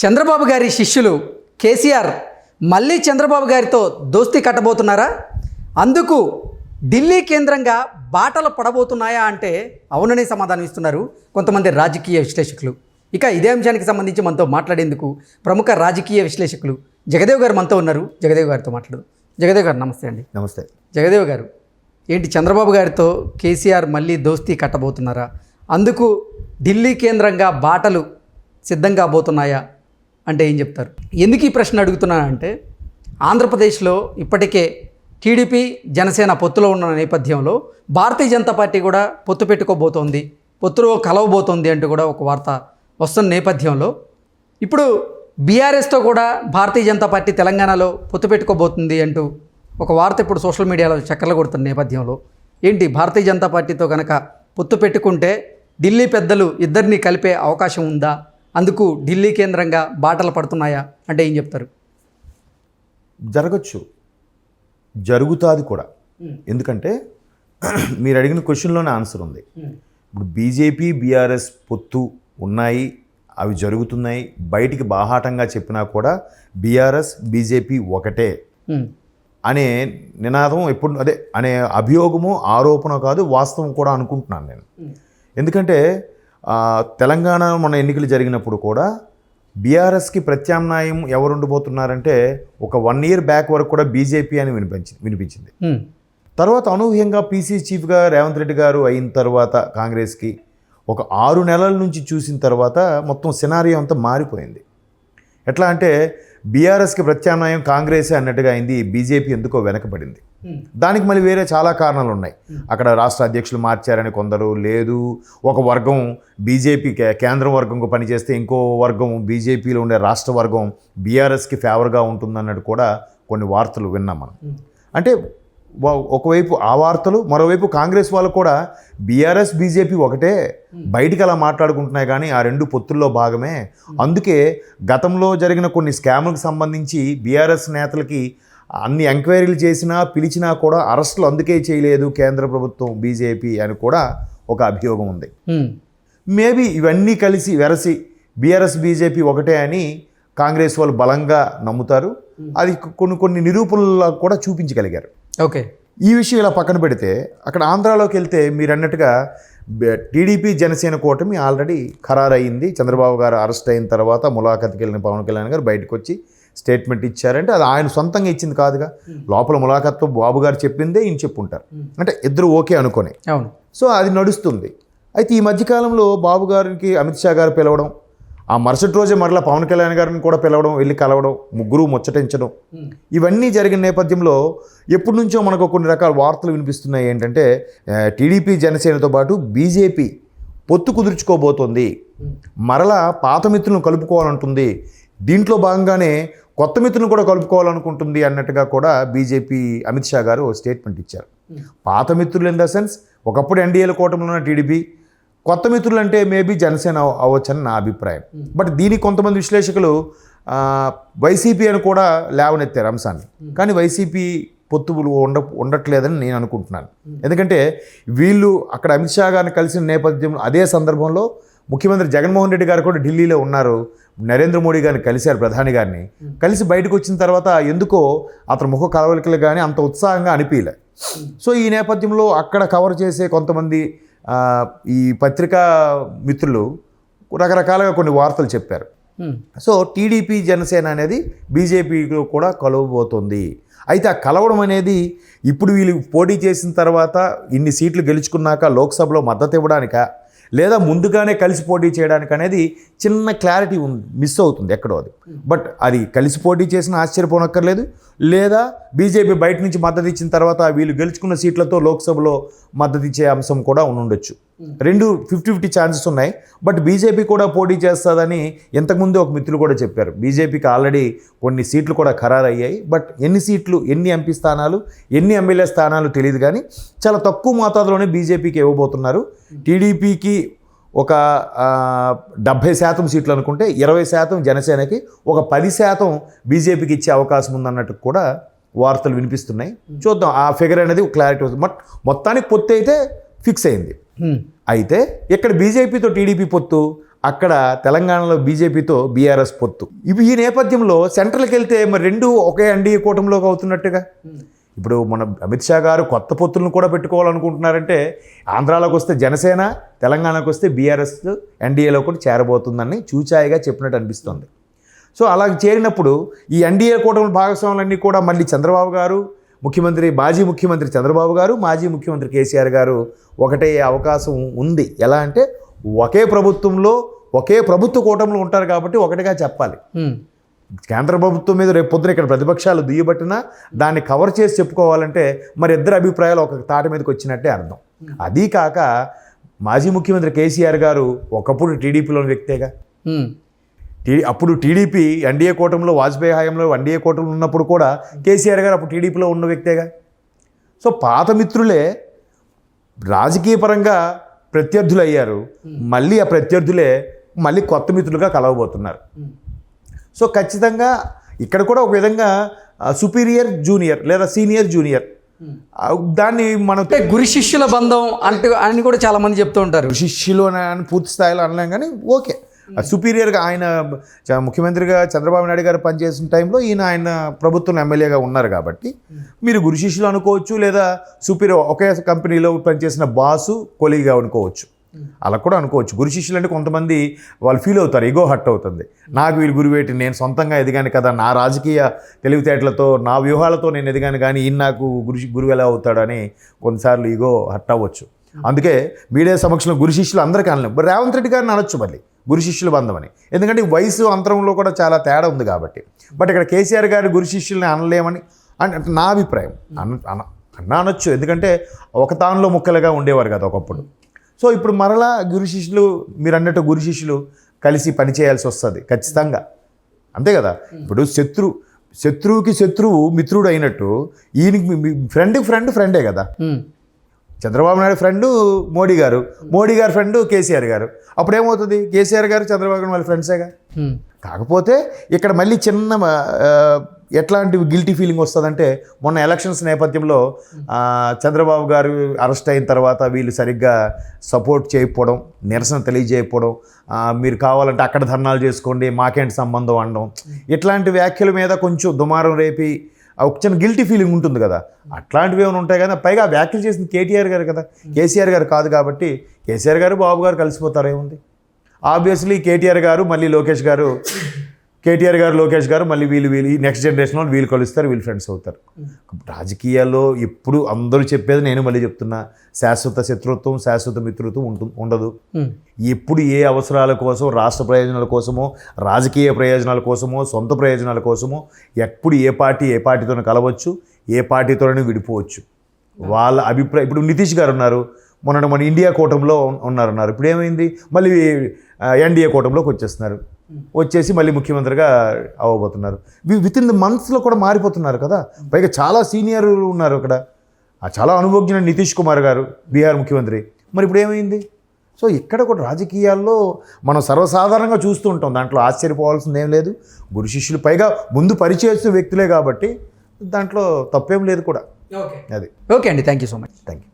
చంద్రబాబు గారి శిష్యులు కేసీఆర్ మళ్ళీ చంద్రబాబు గారితో దోస్తీ కట్టబోతున్నారా? అందుకు ఢిల్లీ కేంద్రంగా బాటలు పడబోతున్నాయా అంటే అవుననే సమాధానం ఇస్తున్నారు కొంతమంది రాజకీయ విశ్లేషకులు. ఇక ఇదే అంశానికి సంబంధించి మనతో మాట్లాడేందుకు ప్రముఖ రాజకీయ విశ్లేషకులు జగదేవ్ గారు మనతో ఉన్నారు. జగదేవ్ గారితో మాట్లాడదు. జగదేవ్ గారు నమస్తే అండి. నమస్తే. జగదేవ్ గారు, ఏంటి చంద్రబాబు గారితో కేసీఆర్ మళ్ళీ దోస్తీ కట్టబోతున్నారా? అందుకు ఢిల్లీ కేంద్రంగా బాటలు సిద్ధంగా పోతున్నాయా అంటే ఏం చెప్తారు? ఎందుకు ఈ ప్రశ్న అడుగుతున్నానంటే ఆంధ్రప్రదేశ్లో ఇప్పటికే టీడీపీ జనసేన పొత్తులో ఉన్న నేపథ్యంలో భారతీయ జనతా పార్టీ కూడా పొత్తు పెట్టుకోబోతోంది, పొత్తులో కలవబోతోంది అంటూ కూడా ఒక వార్త వస్తున్న నేపథ్యంలో ఇప్పుడు బీఆర్ఎస్తో కూడా భారతీయ జనతా పార్టీ తెలంగాణలో పొత్తు పెట్టుకోబోతుంది అంటూ ఒక వార్త ఇప్పుడు సోషల్ మీడియాలో చక్కర్లు కొడుతున్న నేపథ్యంలో ఏంటి భారతీయ జనతా పార్టీతో కనుక పొత్తు పెట్టుకుంటే ఢిల్లీ పెద్దలు ఇద్దరిని కలిపే అవకాశం ఉందా? అందుకు ఢిల్లీ కేంద్రంగా బాటలు పడుతున్నాయా అంటే ఏం చెప్తారు? జరగచ్చు, జరుగుతుంది కూడా. ఎందుకంటే మీరు అడిగిన క్వశ్చన్లోనే ఆన్సర్ ఉంది. ఇప్పుడు బీజేపీ బీఆర్ఎస్ పొత్తు ఉన్నాయి, అవి జరుగుతున్నాయి. బయటికి బాహాటంగా చెప్పినా కూడా బీఆర్ఎస్ బీజేపీ ఒకటే అనే నినాదం ఎప్పుడు అదే అనే అభియోగము ఆరోపణ కాదు, వాస్తవం కూడా అనుకుంటున్నాను నేను. ఎందుకంటే తెలంగాణ మన ఎన్నికలు జరిగినప్పుడు కూడా బీఆర్ఎస్కి ప్రత్యామ్నాయం ఎవరు ఉండబోతున్నారంటే ఒక 1 year బ్యాక్ వరకు కూడా బీజేపీ అని వినిపించింది. తర్వాత అనూహ్యంగా పీసీ చీఫ్గా రేవంత్ రెడ్డి గారు అయిన తర్వాత కాంగ్రెస్కి ఒక 6 నెలల నుంచి చూసిన తర్వాత మొత్తం సినారియో అంతా మారిపోయింది. ఎట్లా అంటే బీఆర్ఎస్కి ప్రత్యామ్నాయం కాంగ్రెసే అన్నట్టుగా అయింది, బీజేపీ ఎందుకో వెనకబడింది. దానికి మళ్ళీ వేరే చాలా కారణాలు ఉన్నాయి. అక్కడ రాష్ట్ర అధ్యక్షులు మార్చారని కొందరు, లేదు ఒక వర్గం బీజేపీ కేంద్ర వర్గంకు పనిచేస్తే ఇంకో వర్గం బీజేపీలో ఉండే రాష్ట్ర వర్గం బీఆర్ఎస్కి ఫేవర్గా ఉంటుందన్నట్టు కూడా కొన్ని వార్తలు విన్నాం మనం. అంటే ఒకవైపు ఆ వార్తలు, మరోవైపు కాంగ్రెస్ వాళ్ళు కూడా బీఆర్ఎస్ బీజేపీ ఒకటే, బయటికి అలా మాట్లాడుకుంటున్నాయి కానీ ఆ రెండు పొత్తుల్లో భాగమే. అందుకే గతంలో జరిగిన కొన్ని స్కాములకు సంబంధించి బీఆర్ఎస్ నేతలకి అన్ని ఎంక్వైరీలు చేసినా పిలిచినా కూడా అరెస్టులు అందుకే చేయలేదు కేంద్ర ప్రభుత్వం బీజేపీ అని కూడా ఒక అభియోగం ఉంది. మేబీ ఇవన్నీ కలిసి వెరసి బీఆర్ఎస్ బీజేపీ ఒకటే అని కాంగ్రెస్ వాళ్ళు బలంగా నమ్ముతారు. అది కొన్ని నిరూపణలు కూడా చూపించగలిగారు. ఓకే, ఈ విషయం ఇలా పక్కన పెడితే అక్కడ ఆంధ్రాలోకి వెళ్తే మీరు అన్నట్టుగా టీడీపీ జనసేన కూటమి ఆల్రెడీ ఖరారయ్యింది. చంద్రబాబు గారు అరెస్ట్ అయిన తర్వాత ములాఖత్కి వెళ్ళిన పవన్ కళ్యాణ్ గారు బయటకు వచ్చి స్టేట్మెంట్ ఇచ్చారంటే అది ఆయన సొంతంగా ఇచ్చింది కాదుగా. లోపల ములాఖత్తో బాబు గారు చెప్పిందే ఈయన చెప్పుంటారు. అంటే ఇద్దరు ఓకే అనుకొని. సో అది నడుస్తుంది. అయితే ఈ మధ్యకాలంలో బాబు గారికి అమిత్ షా గారు పిలవడం, ఆ మరుసటి రోజే మరలా పవన్ కళ్యాణ్ గారిని కూడా పిలవడం, వెళ్ళి కలవడం, ముగ్గురు ముచ్చటించడం, ఇవన్నీ జరిగిన నేపథ్యంలో ఎప్పటి నుంచో మనకు కొన్ని రకాల వార్తలు వినిపిస్తున్నాయి. ఏంటంటే టీడీపీ జనసేనతో పాటు బీజేపీ పొత్తు కుదుర్చుకోబోతోంది, మరలా పాత మిత్రులను కలుపుకోవాలంటుంది, దీంట్లో భాగంగానే కొత్త మిత్రులను కూడా కలుపుకోవాలనుకుంటుంది అన్నట్టుగా కూడా బీజేపీ అమిత్ షా గారు స్టేట్మెంట్ ఇచ్చారు. పాత మిత్రులు ఇన్ ద సెన్స్ ఒకప్పుడు ఎన్డీఏల కూటమిలో ఉన్న టీడీపీ, కొత్త మిత్రులు అంటే మేబీ జనసేన అవ్వచ్చని నా అభిప్రాయం. బట్ దీనికి కొంతమంది విశ్లేషకులు వైసీపీ అని కూడా లేవనెత్తారు అంశాన్ని. కానీ వైసీపీ పొత్తులు ఉండట్లేదని నేను అనుకుంటున్నాను. ఎందుకంటే వీళ్ళు అక్కడ అమిత్ షా గారిని కలిసిన నేపథ్యంలో అదే సందర్భంలో ముఖ్యమంత్రి జగన్మోహన్ రెడ్డి గారు కూడా ఢిల్లీలో ఉన్నారు, నరేంద్ర మోడీ గారిని కలిశారు, ప్రధాని గారిని కలిసి బయటకు వచ్చిన తర్వాత ఎందుకో అతని ముఖ కలవలికలు కానీ అంత ఉత్సాహంగా అనిపించలే. సో ఈ నేపథ్యంలో అక్కడ కవర్ చేసే కొంతమంది ఈ పత్రికా మిత్రులు రకరకాలుగా కొన్ని వార్తలు చెప్పారు. సో టీడీపీ జనసేన అనేది బీజేపీలో కూడా కలవబోతోంది. అయితే ఆ కలవడం అనేది ఇప్పుడు వీళ్ళు పోటీ చేసిన తర్వాత ఇన్ని సీట్లు గెలుచుకున్నాక లోక్సభలో మద్దతు ఇవ్వడానికా, లేదా ముందుగానే కలిసి పోటీ చేయడానికి అనేది చిన్న క్లారిటీ మిస్ అవుతుంది ఎక్కడో అది. బట్ అది కలిసి పోటీ చేసిన ఆశ్చర్యపోనక్కర్లేదు, లేదా బీజేపీ బయట నుంచి మద్దతు ఇచ్చిన తర్వాత వీళ్ళు గెలుచుకున్న సీట్లతో లోక్సభలో మద్దతు ఇచ్చే అంశం కూడా ఉండొచ్చు. రెండు 50-50 ఛాన్సెస్ ఉన్నాయి. బట్ బీజేపీ కూడా పోటీ చేస్తుందని ఇంతకుముందే ఒక మిత్రులు కూడా చెప్పారు. బీజేపీకి ఆల్రెడీ కొన్ని సీట్లు కూడా ఖరారయ్యాయి. బట్ ఎన్ని సీట్లు, ఎన్ని ఎంపీ స్థానాలు, ఎన్ని ఎమ్మెల్యే స్థానాలు తెలియదు, కానీ చాలా తక్కువ మోతాదులోనే బీజేపీకి ఇవ్వబోతున్నారు. టీడీపీకి ఒక 70% సీట్లు అనుకుంటే 20% జనసేనకి, ఒక 10% బీజేపీకి ఇచ్చే అవకాశం ఉందన్నట్టు కూడా వార్తలు వినిపిస్తున్నాయి. చూద్దాం ఆ ఫిగర్ అనేది క్లారిటీ వస్తుంది. బట్ మొత్తానికి పొత్తు అయితే ఫిక్స్ అయింది. అయితే ఇక్కడ బీజేపీతో టీడీపీ పొత్తు అక్కడ తెలంగాణలో బీజేపీతో బీఆర్ఎస్ పొత్తు. ఇవి ఈ నేపథ్యంలో సెంట్రల్కి వెళ్తే మరి రెండు ఒకే ఎన్డీఏ కూటమిలోకి అవుతున్నట్టుగా. ఇప్పుడు మన అమిత్ షా గారు కొత్త పొత్తులను కూడా పెట్టుకోవాలనుకుంటున్నారంటే ఆంధ్రాలోకి వస్తే జనసేన, తెలంగాణకు వస్తే బీఆర్ఎస్ ఎన్డీఏలో కూడా చేరబోతుందని చూచాయిగా చెప్పినట్టు అనిపిస్తుంది. సో అలా చేరినప్పుడు ఈ ఎన్డీఏ కూటమి భాగస్వాములన్నీ కూడా మళ్ళీ చంద్రబాబు గారు, మాజీ ముఖ్యమంత్రి చంద్రబాబు గారు, మాజీ ముఖ్యమంత్రి కేసీఆర్ గారు ఒకటే అవకాశం ఉంది. ఎలా అంటే ఒకే ప్రభుత్వంలో ఒకే ప్రభుత్వ కూటమిలో ఉంటారు కాబట్టి ఒకటిగా చెప్పాలి. కేంద్ర ప్రభుత్వం మీద రేపు పొద్దున ఇక్కడ ప్రతిపక్షాలు దుయ్యబట్టినా దాన్ని కవర్ చేసి చెప్పుకోవాలంటే మరి ఇద్దరు అభిప్రాయాలు ఒక తాటి మీదకి వచ్చినట్టే అర్థం. అదీ కాక మాజీ ముఖ్యమంత్రి కేసీఆర్ గారు ఒకప్పుడు టీడీపీలోని వ్యక్తేగా. అప్పుడు టీడీపీ ఎన్డీఏ కూటమిలో వాజ్పేయి హయాంలో ఎన్డీఏ కూటమిలో ఉన్నప్పుడు కూడా కేసీఆర్ గారు అప్పుడు టీడీపీలో ఉన్న వ్యక్తేగా. సో పాత మిత్రులే రాజకీయ పరంగా ప్రత్యర్థులు అయ్యారు. మళ్ళీ ఆ ప్రత్యర్థులే మళ్ళీ కొత్త మిత్రులుగా కలవబోతున్నారు. సో ఖచ్చితంగా ఇక్కడ కూడా ఒక విధంగా సుపీరియర్ జూనియర్ లేదా సీనియర్ జూనియర్ దాన్ని మనం గురు శిష్యుల బంధం అంటే అని కూడా చాలామంది చెప్తూ ఉంటారు. శిష్యులు అని పూర్తి స్థాయిలో అనలేం కానీ ఓకే, సుపీరియర్గా ఆయన ముఖ్యమంత్రిగా చంద్రబాబు నాయుడు గారు పనిచేసిన టైంలో ఆయన ప్రభుత్వం ఎమ్మెల్యేగా ఉన్నారు కాబట్టి మీరు గురు శిష్యులు అనుకోవచ్చు, లేదా సుపీరియర్ ఒకే కంపెనీలో పనిచేసిన బాసు కొలీగా అనుకోవచ్చు. అలా కూడా అనుకోవచ్చు. గురు శిష్యులు అంటే కొంతమంది వాళ్ళు ఫీల్ అవుతారు, ఈగో హర్ట్ అవుతుంది. నాకు వీళ్ళు గురువేటి, నేను సొంతంగా ఎదిగాను కదా, నా రాజకీయ తెలివితేటలతో నా వ్యూహాలతో నేను ఎదిగాను కానీ ఈయన నాకు గురువు ఎలా అవుతాడని కొన్నిసార్లు ఈగో హర్ట్ అవ్వచ్చు. అందుకే మీడియా సమక్షంలో గురు శిష్యులు అందరికీ అనలేం. రేవంత్ రెడ్డి గారిని అనొచ్చు మళ్ళీ గురు శిష్యుల బంధం అని, ఎందుకంటే వయసు అంతరంలో కూడా చాలా తేడా ఉంది కాబట్టి. బట్ ఇక్కడ కేసీఆర్ గారి గురు శిష్యుల్ని అనలేమని అంటే నా అభిప్రాయం. అనొచ్చు, ఎందుకంటే ఒక తానులో ముక్కలుగా ఉండేవారు కదా ఒకప్పుడు. సో ఇప్పుడు మరలా గురు శిష్యులు మీరు అన్నట్టు గురు శిష్యులు కలిసి పనిచేయాల్సి వస్తుంది ఖచ్చితంగా, అంతే కదా. ఇప్పుడు శత్రువుకి శత్రువు మిత్రుడు అయినట్టు ఈయనకి ఫ్రెండే కదా. చంద్రబాబు నాయుడు ఫ్రెండు మోడీ గారు ఫ్రెండు కేసీఆర్ గారు. అప్పుడు ఏమవుతుంది, కేసీఆర్ గారు చంద్రబాబు గారు వాళ్ళ ఫ్రెండ్సేగా. కాకపోతే ఇక్కడ మళ్ళీ చిన్న ఎట్లాంటి గిల్టీ ఫీలింగ్ వస్తుందంటే మొన్న ఎలక్షన్స్ నేపథ్యంలో చంద్రబాబు గారు అరెస్ట్ అయిన తర్వాత వీళ్ళు సరిగ్గా సపోర్ట్ చేయకపోవడం, నిరసన తెలియజేయకపోవడం, మీరు కావాలంటే అక్కడ ధర్నాలు చేసుకోండి మాకేంటి సంబంధం అనడం, ఇట్లాంటి వ్యాఖ్యల మీద కొంచెం దుమారం రేపి ఒక చిన్న గిల్టీ ఫీలింగ్ ఉంటుంది కదా. అట్లాంటివి ఏమైనా ఉంటాయి కదా. పైగా వ్యాఖ్యలు చేసింది కేటీఆర్ గారు కదా, కేసీఆర్ గారు కాదు కాబట్టి కేసీఆర్ గారు బాబు గారు కలిసిపోతారు ఏముంది. ఆబ్వియస్లీ కేటీఆర్ గారు లోకేష్ గారు మళ్ళీ వీళ్ళు నెక్స్ట్ జనరేషన్లో వీళ్ళు కలుస్తారు, వీళ్ళు ఫ్రెండ్స్ అవుతారు. రాజకీయాల్లో ఎప్పుడు అందరూ చెప్పేది నేను మళ్ళీ చెప్తున్నా, శాశ్వత శత్రుత్వం శాశ్వత మిత్రుత్వం ఉండదు. ఎప్పుడు ఏ అవసరాల కోసం, రాష్ట్ర ప్రయోజనాల కోసమో, రాజకీయ ప్రయోజనాల కోసమో, సొంత ప్రయోజనాల కోసమో ఎప్పుడు ఏ పార్టీతో కలవచ్చు, ఏ పార్టీతోనే విడిపోవచ్చు. వాళ్ళ అభిప్రాయం. ఇప్పుడు నితీష్ గారు ఉన్నారు, మన ఇండియా కూటమిలో ఉన్నారన్నారు. ఇప్పుడు ఏమైంది, మళ్ళీ ఎన్డీఏ కూటమిలోకి వచ్చేసి మళ్ళీ ముఖ్యమంత్రిగా అవ్వబోతున్నారు. విత్ ఇన్ ది మంత్స్లో కూడా మారిపోతున్నారు కదా. పైగా చాలా సీనియర్ ఉన్నారు అక్కడ, చాలా అనుభవజ్ఞుడు నితీష్ కుమార్ గారు బీహార్ ముఖ్యమంత్రి. మరి ఇప్పుడు ఏమైంది? సో ఇక్కడ కూడా రాజకీయాల్లో మనం సర్వసాధారణంగా చూస్తూ ఉంటాం, దాంట్లో ఆశ్చర్యపోవాల్సింది ఏం లేదు. గురు శిష్యులు పైగా ముందు పరిచయం వ్యక్తులే కాబట్టి దాంట్లో తప్పేం లేదు కూడా. ఓకే అండి, thank you so much. Thank you.